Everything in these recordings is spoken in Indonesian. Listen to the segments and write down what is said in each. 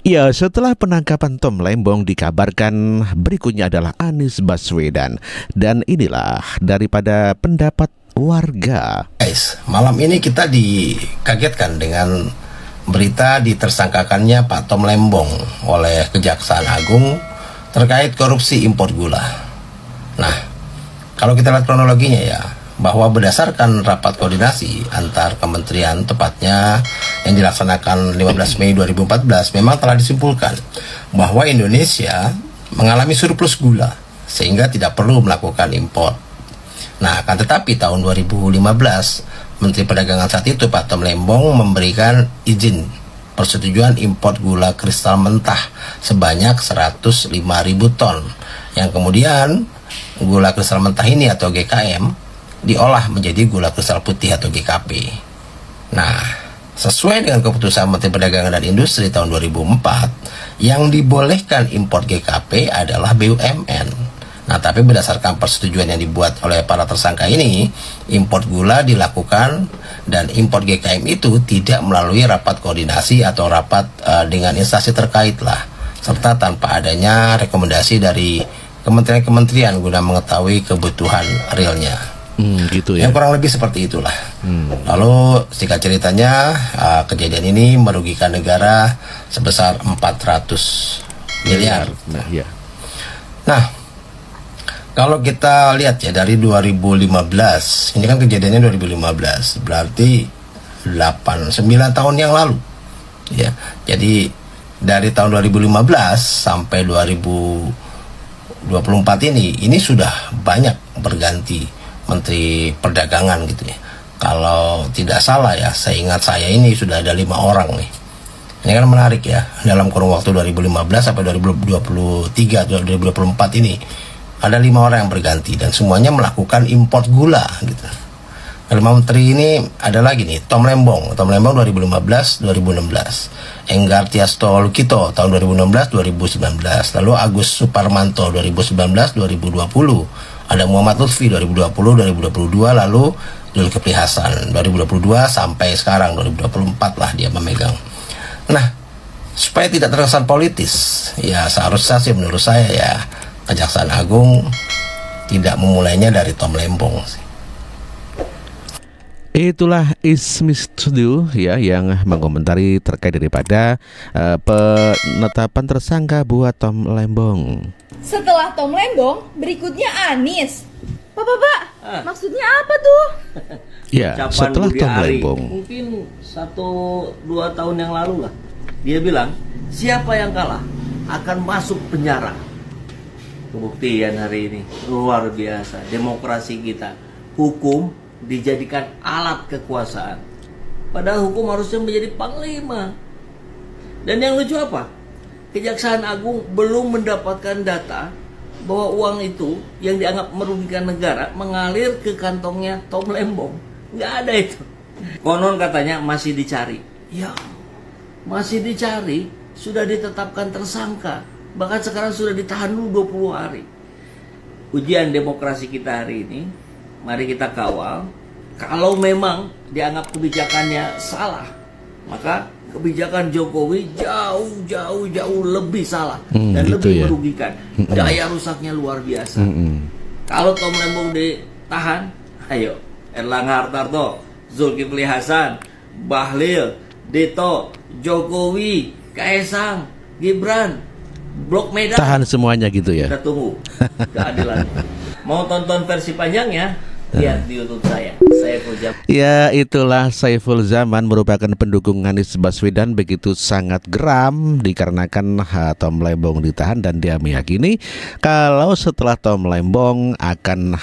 Ya, setelah penangkapan Tom Lembong dikabarkan berikutnya adalah Anies Baswedan. Dan inilah daripada pendapat warga. Guys, malam ini kita dikagetkan dengan berita ditersangkakannya Pak Tom Lembong oleh Kejaksaan Agung terkait korupsi impor gula. Nah, kalau kita lihat kronologinya ya, bahwa berdasarkan rapat koordinasi antar kementerian tepatnya yang dilaksanakan 15 Mei 2014 memang telah disimpulkan bahwa Indonesia mengalami surplus gula sehingga tidak perlu melakukan impor. Nah, akan tetapi tahun 2015 Menteri Perdagangan saat itu Pak Tom Lembong memberikan izin persetujuan impor gula kristal mentah sebanyak 105.000 ton yang kemudian gula kristal mentah ini atau GKM diolah menjadi gula kristal putih atau GKP. Nah, sesuai dengan keputusan Menteri Perdagangan dan Industri tahun 2004, yang dibolehkan impor GKP adalah BUMN. Nah, tapi berdasarkan persetujuan yang dibuat oleh para tersangka ini, impor gula dilakukan dan impor GKM itu tidak melalui rapat koordinasi atau rapat dengan instansi terkait lah, serta tanpa adanya rekomendasi dari kementerian-kementerian guna mengetahui kebutuhan realnya. Gitu ya. Yang kurang lebih seperti itulah. Lalu singkat ceritanya kejadian ini merugikan negara sebesar 400 miliar. Nah, kalau kita lihat ya dari 2015, ini kan kejadiannya 2015, berarti 9 tahun yang lalu. Ya. Jadi dari tahun 2015 sampai 2024 ini sudah banyak berganti Menteri Perdagangan gitu ya. Kalau tidak salah ya, seingat saya ini sudah ada 5 orang nih. Ini kan menarik ya, dalam kurun waktu 2015 sampai 2023, 2024 ini ada 5 orang yang berganti dan semuanya melakukan import gula gitu. 5 menteri ini ada lagi nih, Tom Lembong 2015, 2016, Enggar Tiasto Lukito tahun 2016, 2019, lalu Agus Suparmanto 2019, 2020. Ada Muhammad Lutfi 2020, 2022, lalu Zulkifli Hasan 2022 sampai sekarang 2024 lah dia memegang. Nah, supaya tidak terkesan politis, ya seharusnya sih menurut saya ya Kejaksaan Agung tidak memulainya dari Tom Lembong sih. Itulah Ismi Studio ya yang mengomentari terkait daripada penetapan tersangka buat Tom Lembong. Setelah Tom Lembong, berikutnya Anies. Pak, maksudnya apa tuh? Ya, setelah Tom Lembong. Mungkin 1-2 tahun yang lalu lah. Dia bilang, siapa yang kalah akan masuk penjara. Kebuktian hari ini, luar biasa. Demokrasi kita, hukum dijadikan alat kekuasaan. Padahal hukum harusnya menjadi panglima. Dan yang lucu apa? Kejaksaan Agung belum mendapatkan data bahwa uang itu yang dianggap merugikan negara mengalir ke kantongnya Tom Lembong. Nggak ada itu. Konon katanya masih dicari. Ya, masih dicari, sudah ditetapkan tersangka. Bahkan sekarang sudah ditahan dulu 20 hari. Ujian demokrasi kita hari ini, mari kita kawal. Kalau memang dianggap kebijakannya salah, maka kebijakan Jokowi jauh lebih salah dan gitu lebih ya? Merugikan. Daya rusaknya luar biasa. Kalau Tom Lembong ditahan, ayo Erlangga Hartarto, Zulkifli Hasan, Bahlil, Dito, Jokowi, Kaesang, Gibran, Blok Medan. Tahan semuanya gitu ya. Kita tunggu keadilan. Mau tonton versi panjangnya? Lihat di YouTube saya Saiful Zaman. Ya, itulah Saiful Zaman merupakan pendukung Anies Baswedan begitu sangat geram dikarenakan Tom Lembong ditahan dan dia meyakini kalau setelah Tom Lembong akan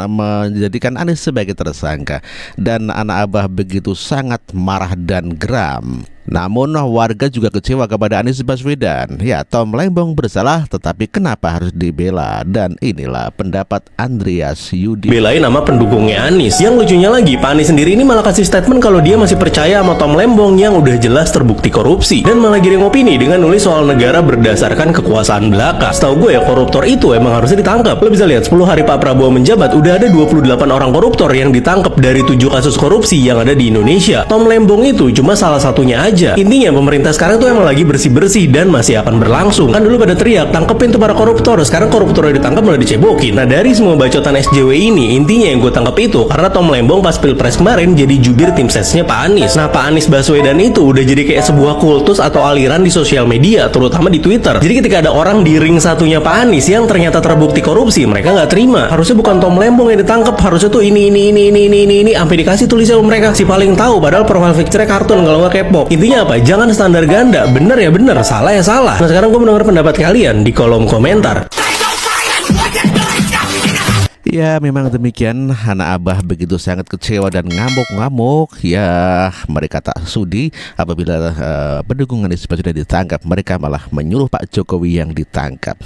menjadikan Anies sebagai tersangka dan anak abah begitu sangat marah dan geram. Namun warga juga kecewa kepada Anies Baswedan. Ya, Tom Lembong bersalah, tetapi kenapa harus dibela? Dan inilah pendapat Andreas Yudi. Belain nama pendukungnya Anies. Yang lucunya lagi, Pak Anies sendiri ini malah kasih statement kalau dia masih percaya sama Tom Lembong yang udah jelas terbukti korupsi. Dan malah giring opini dengan nulis soal negara berdasarkan kekuasaan belaka. Setahu gue ya, koruptor itu emang harusnya ditangkap. Lo bisa lihat 10 hari Pak Prabowo menjabat, udah ada 28 orang koruptor yang ditangkap dari 7 kasus korupsi yang ada di Indonesia. Tom Lembong itu cuma salah satunya aja aja. Intinya pemerintah sekarang tuh emang lagi bersih-bersih dan masih akan berlangsung. Kan dulu pada teriak, tangkepin tuh para koruptor. Sekarang koruptornya ditangkap malah dicebokin. Nah, dari semua bacotan SJW ini, intinya yang gue tangkap itu karena Tom Lembong pas Pilpres kemarin jadi jubir tim sesnya Pak Anies. Nah, Pak Anies Baswedan itu udah jadi kayak sebuah kultus atau aliran di sosial media, terutama di Twitter. Jadi ketika ada orang di ring satunya Pak Anies yang ternyata terbukti korupsi, mereka nggak terima. Harusnya bukan Tom Lembong yang ditangkap, harusnya tuh ini sampai dikasih tulisnya sama mereka. Si paling tahu, padahal profile picture kartun kalau nggak K-pop. Intinya apa? Jangan standar ganda. Bener ya bener, salah ya salah. Nah, sekarang gue mendengar pendapat kalian di kolom komentar. Ya memang demikian, anak abah begitu sangat kecewa dan ngamuk-ngamuk. Ya mereka tak sudi apabila pendukung Anies Baswedan ditangkap, mereka malah menyuruh Pak Jokowi yang ditangkap.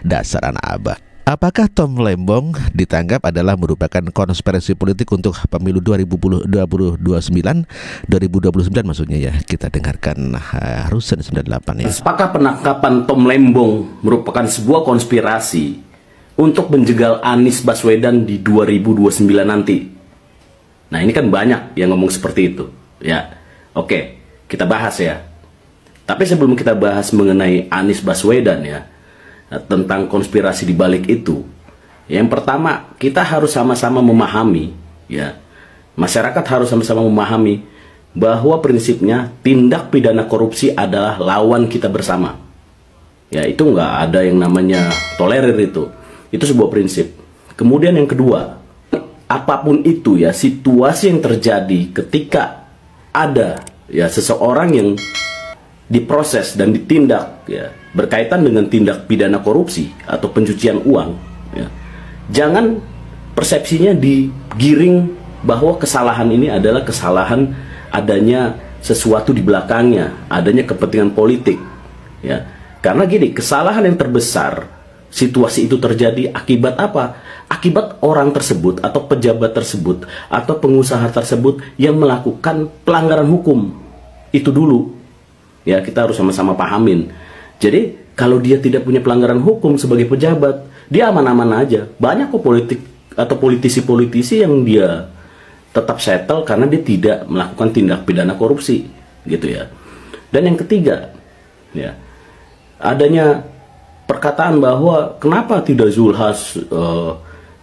Dasar anak abah. Apakah Tom Lembong ditangkap adalah merupakan konspirasi politik untuk pemilu 2029 maksudnya ya? Kita dengarkan Rusen 98 ya. Apakah penangkapan Tom Lembong merupakan sebuah konspirasi untuk menjegal Anies Baswedan di 2029 nanti? Nah, ini kan banyak yang ngomong seperti itu. Ya, oke, kita bahas ya. Tapi sebelum kita bahas mengenai Anies Baswedan ya, tentang konspirasi di balik itu, yang pertama kita harus sama-sama memahami ya, masyarakat harus sama-sama memahami bahwa prinsipnya tindak pidana korupsi adalah lawan kita bersama ya. Itu nggak ada yang namanya tolerir, itu sebuah prinsip. Kemudian yang kedua, apapun itu ya situasi yang terjadi ketika ada ya seseorang yang diproses dan ditindak ya berkaitan dengan tindak pidana korupsi atau pencucian uang ya, jangan persepsinya digiring bahwa kesalahan ini adalah kesalahan adanya sesuatu di belakangnya, adanya kepentingan politik ya. Karena gini, kesalahan yang terbesar situasi itu terjadi akibat apa? Akibat orang tersebut atau pejabat tersebut atau pengusaha tersebut yang melakukan pelanggaran hukum. Itu dulu ya, kita harus sama-sama pahamin. Jadi kalau dia tidak punya pelanggaran hukum sebagai pejabat, dia aman-aman aja. Banyak kok politik atau politisi-politisi yang dia tetap settle karena dia tidak melakukan tindak pidana korupsi gitu ya. Dan yang ketiga ya, adanya perkataan bahwa kenapa tidak Zulhas,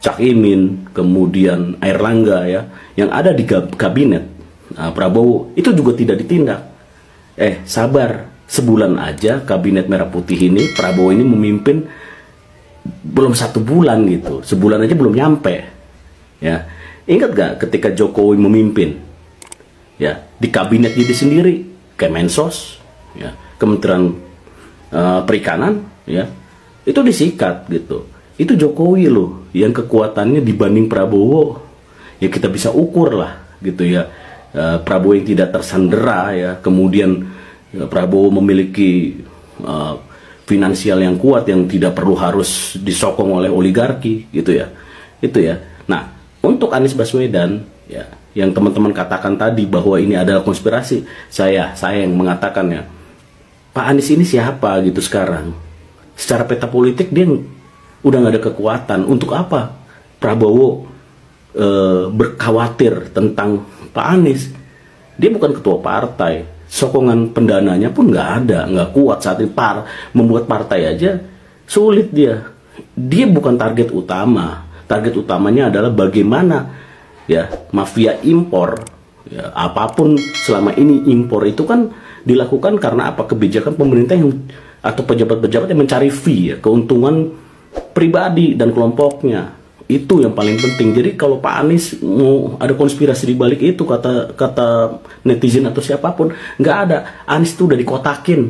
Cak Imin, kemudian Airlangga ya, yang ada di kabinet Prabowo itu juga tidak ditindak. Sabar, sebulan aja kabinet merah putih ini, Prabowo ini memimpin belum 1 bulan gitu, sebulan aja belum nyampe ya. Ingat gak ketika Jokowi memimpin ya, di kabinet jadi sendiri, Kemensos ya, Kementerian Perikanan ya, itu disikat gitu. Itu Jokowi loh yang kekuatannya dibanding Prabowo ya, kita bisa ukur lah gitu ya. Prabowo yang tidak tersandera ya, kemudian Prabowo memiliki finansial yang kuat yang tidak perlu harus disokong oleh oligarki gitu ya. Itu ya. Nah, untuk Anies Baswedan ya, yang teman-teman katakan tadi bahwa ini adalah konspirasi, saya yang mengatakan ya, Pak Anies ini siapa gitu sekarang? Secara peta politik dia udah nggak ada kekuatan. Untuk apa Prabowo berkhawatir tentang Pak Anies? Dia bukan ketua partai, sokongan pendananya pun nggak ada, nggak kuat saat ini. Membuat partai aja sulit dia. Dia bukan target utama. Target utamanya adalah bagaimana ya mafia impor ya, apapun selama ini impor itu kan dilakukan karena apa? Kebijakan pemerintah yang atau pejabat-pejabat yang mencari fee ya, keuntungan pribadi dan kelompoknya. Itu yang paling penting. Jadi kalau Pak Anies mau ada konspirasi di balik itu, kata netizen atau siapapun, nggak ada. Anies itu udah dikotakin